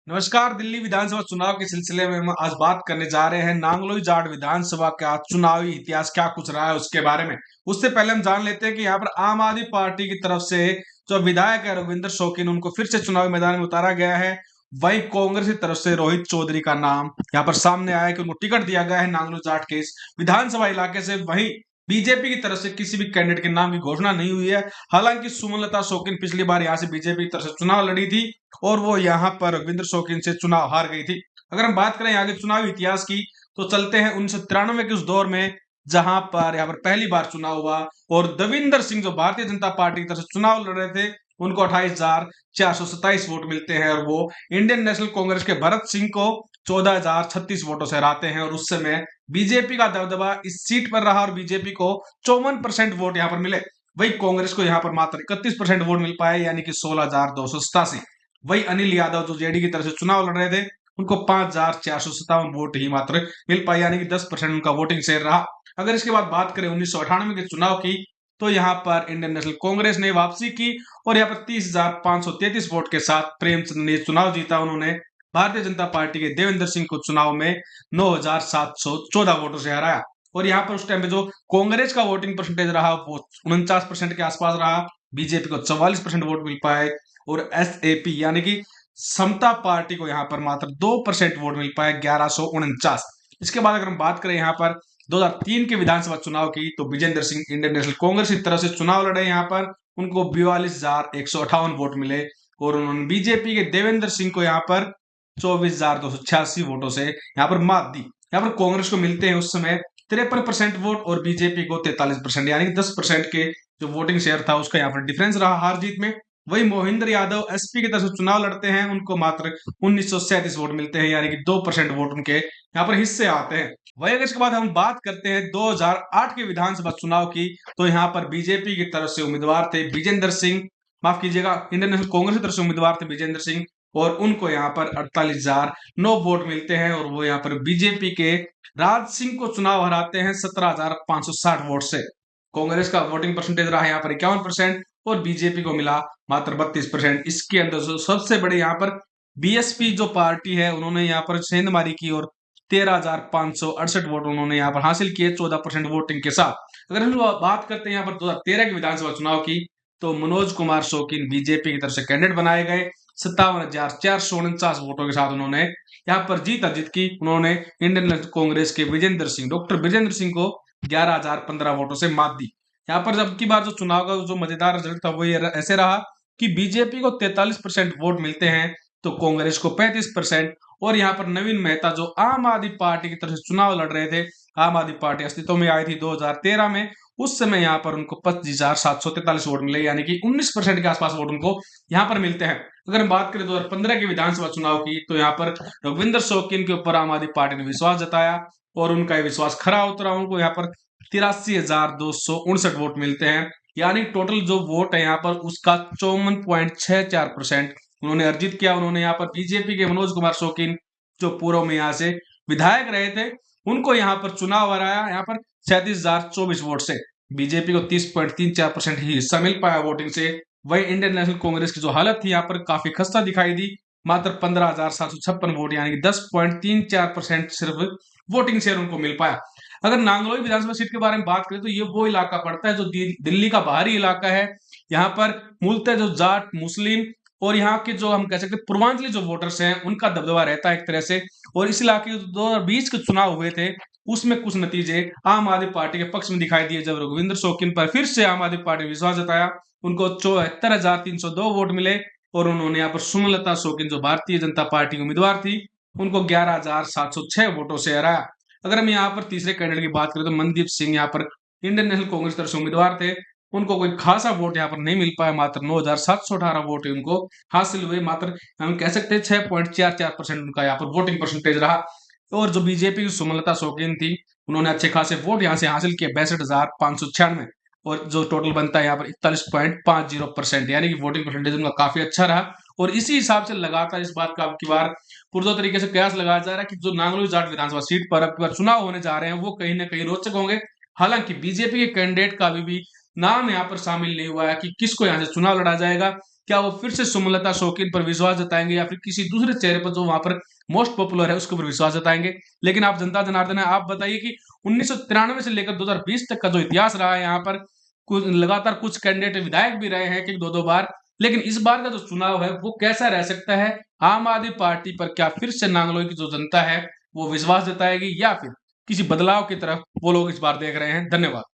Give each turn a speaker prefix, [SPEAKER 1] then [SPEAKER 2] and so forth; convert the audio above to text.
[SPEAKER 1] नमस्कार। दिल्ली विधानसभा चुनाव के सिलसिले में हम आज बात करने जा रहे हैं नांगलोई जाट विधानसभा का चुनावी इतिहास क्या कुछ रहा है उसके बारे में। उससे पहले हम जान लेते हैं कि यहाँ पर आम आदमी पार्टी की तरफ से जो विधायक है रघुविंदर शौकीन, उनको फिर से चुनावी मैदान में उतारा गया है। वहीं कांग्रेस की तरफ से रोहित चौधरी का नाम यहाँ पर सामने आया है कि उनको टिकट दिया गया है नांगलोई जाट के इस विधानसभा इलाके से। वहीं बीजेपी की तरफ से किसी भी कैंडिडेट के नाम की घोषणा नहीं हुई है। हालांकि सुमनलता शौकीन पिछली बार यहाँ से बीजेपी की तरफ से चुनाव लड़ी थी और वो यहाँ पर रविंद्र शौकीन से चुनाव हार गई थी। अगर हम बात करें आगे चुनाव इतिहास की तो चलते हैं 1993 के उस दौर में, जहां पर यहाँ पर पहली बार चुनाव हुआ और दविंदर सिंह जो भारतीय जनता पार्टी की तरफ से चुनाव लड़ रहे थे, उनको 28,427 वोट मिलते हैं और वो इंडियन नेशनल कांग्रेस के भरत सिंह को 14,036 वोटों से हराते हैं। और उस समय बीजेपी का दबदबा इस सीट पर रहा और बीजेपी को 54% वोट यहाँ पर मिले। वही कांग्रेस को यहाँ पर मात्र 31% वोट मिल पाए, यानी कि 16,287। वही अनिल यादव जो जेडी की तरफ से चुनाव लड़ रहे थे, उनको 5,457 वोट ही मात्र मिल पाए, यानी कि 10% उनका वोटिंग शेयर रहा। अगर इसके बाद बात करें 1998 के चुनाव की, तो यहाँ पर इंडियन नेशनल कांग्रेस ने वापसी की और यहाँ पर 30,533 वोट के साथ प्रेमचंद ने चुनाव जीता। उन्होंने भारतीय जनता पार्टी के देवेंद्र सिंह को चुनाव में 9,714 वोटों से हराया। और यहाँ पर उस टाइम पे जो कांग्रेस का वोटिंग परसेंटेज रहा वो 49% के आसपास रहा। बीजेपी को 44% वोट मिल पाए और एसएपी यानी कि समता पार्टी को यहाँ पर मात्र 2% वोट मिल पाए, 1149। इसके बाद अगर हम बात करें यहाँ पर 2003 के विधानसभा चुनाव की, तो विजेंद्र सिंह इंडियन नेशनल कांग्रेस की तरफ से चुनाव लड़े। यहाँ पर उनको 42,158 वोट मिले और उन्होंने बीजेपी के देवेंद्र सिंह को यहाँ पर 24,286 वोटों से यहाँ पर मात दी। यहाँ पर कांग्रेस को मिलते हैं उस समय 53% वोट और बीजेपी को 43%, यानी कि 10% के जो वोटिंग शेयर था उसका यहाँ पर डिफरेंस रहा हार जीत में। वही मोहिंद्र यादव एसपी की तरफ से चुनाव लड़ते हैं, उनको मात्र 1937 वोट मिलते हैं, यानी कि 2% वोट उनके यहाँ पर हिस्से आते हैं। वही अगर इसके बाद हम बात करते हैं 2008 के विधानसभा चुनाव की, तो यहाँ पर बीजेपी की तरफ से उम्मीदवार थे विजेंद्र सिंह, माफ कीजिएगा, इंडियन नेशनल कांग्रेस की तरफ से उम्मीदवार थे विजेंद्र सिंह और उनको यहाँ पर 48,009 वोट मिलते हैं और वो यहाँ पर बीजेपी के राज सिंह को चुनाव हराते हैं 17,560 वोट से। कांग्रेस का वोटिंग परसेंटेज रहा यहाँ पर 51% और बीजेपी को मिला मात्र 32%। इसके अंदर जो सबसे बड़े यहाँ पर बीएसपी जो पार्टी है, उन्होंने यहाँ पर सेंधमारी की और 13,568 वोट उन्होंने यहाँ पर हासिल किए 14% वोटिंग के साथ। अगर हम बात करते हैं यहाँ पर 2013 के विधानसभा चुनाव की, तो मनोज कुमार शौकीन बीजेपी की तरफ से कैंडिडेट बनाए गए। 57,449 वोटों के साथ उन्होंने यहाँ पर जीत की। उन्होंने इंडियन नेशनल कांग्रेस के डॉक्टर विजेंद्र सिंह को 11,015 वोटों से मात दी। यहाँ पर जब की बार जो चुनाव का जो मजेदार रिजल्ट था वो ये ऐसे रहा कि बीजेपी को 43% वोट मिलते हैं तो कांग्रेस को 35%। और यहाँ पर नवीन मेहता जो आम आदमी पार्टी की तरफ से चुनाव लड़ रहे थे, आम आदमी पार्टी अस्तित्व में आई थी 2013 में, उस समय यहाँ पर उनको 25,743 वोट मिले, यानी कि 19% के आसपास वोट उनको यहाँ पर मिलते हैं। अगर हम बात करें 2015 के विधानसभा चुनाव की, तो यहाँ पर रघुविंदर शौकीन के ऊपर आम आदमी पार्टी ने विश्वास जताया और उनका ये विश्वास खरा उतरा। उनको यहाँ पर 83,269 वोट मिलते हैं, यानी टोटल जो वोट है यहाँ पर उसका 54.64% उन्होंने अर्जित किया। उन्होंने यहाँ पर बीजेपी के मनोज कुमार शौकीन जो पूर्व में यहाँ से विधायक रहे थे, उनको यहाँ पर चुनाव हराया यहाँ पर 37,024 वोट से। बीजेपी को 30.34% ही हिस्सा मिल पाया वोटिंग से। वही इंडियन नेशनल कांग्रेस की जो हालत थी यहाँ पर काफी खस्ता दिखाई दी, मात्र 15,756 वोट, यानी कि 10.34% सिर्फ वोटिंग शेयर उनको मिल पाया। अगर नांगलोई विधानसभा सीट के बारे में बात करें तो ये वो इलाका पड़ता है जो दिल्ली का बाहरी इलाका है। यहाँ पर मूलतः जो जाट, मुस्लिम और यहाँ के जो हम कह सकते हैं पूर्वांचली जो वोटर्स हैं उनका दबदबा रहता है एक तरह से। और इस इलाके के 2020 के चुनाव हुए थे, उसमें कुछ नतीजे आम आदमी पार्टी के पक्ष में दिखाई दिए। जब रघुविंदर शौकीन पर फिर से आम आदमी पार्टी ने विश्वास जताया, उनको 74,302 वोट मिले और उन्होंने यहाँ पर सुमलता शौकीन जो भारतीय जनता पार्टी की उम्मीदवार थी, उनको 11,706 वोटों से हराया। अगर हम यहाँ पर तीसरे कैंडिडेट की बात करें तो मनदीप सिंह यहाँ पर इंडियन नेशनल कांग्रेस तरफ से उम्मीदवार थे, उनको कोई खासा वोट यहाँ पर नहीं मिल पाया, मात्र 9,718 वोट उनको हासिल हुए। मात्र हम कह सकते हैं 6.44% उनका यहाँ पर वोटिंग परसेंटेज रहा। और जो बीजेपी की सुमलता शौकीन थी, उन्होंने अच्छे खासे वोट यहाँ से हासिल किए 62,596 और जो टोटल बनता है यहाँ पर 41.50%, यानी कि वोटिंग परसेंटेज उनका काफी अच्छा रहा। और इसी हिसाब से लगातार इस बात का अब की बार पुरजोर तरीके से कयास लगाया जा रहा है कि जो नांगलोई जाट विधानसभा सीट पर अब की बार चुनाव होने जा रहे हैं वो कहीं ना कहीं रोचक होंगे। हालांकि बीजेपी के कैंडिडेट का अभी भी नाम यहाँ पर शामिल नहीं हुआ है कि किसको यहाँ से चुनाव लड़ा जाएगा। क्या वो फिर से सुमलता शौकीन पर विश्वास जताएंगे या फिर किसी दूसरे चेहरे पर जो वहां पर मोस्ट पॉपुलर है उसके ऊपर विश्वास जताएंगे। लेकिन आप जनता जनार्दन है, आप बताइए कि 1993 से लेकर 2020 तक का जो इतिहास रहा है, यहाँ पर कुछ लगातार कुछ कैंडिडेट विधायक भी रहे हैं कि 2-2 बार, लेकिन इस बार का जो चुनाव है वो कैसा रह सकता है? आम आदमी पार्टी पर क्या फिर से नांगलोई की जो जनता है वो विश्वास जताएगी या फिर किसी बदलाव की तरफ वो लोग इस बार देख रहे हैं? धन्यवाद।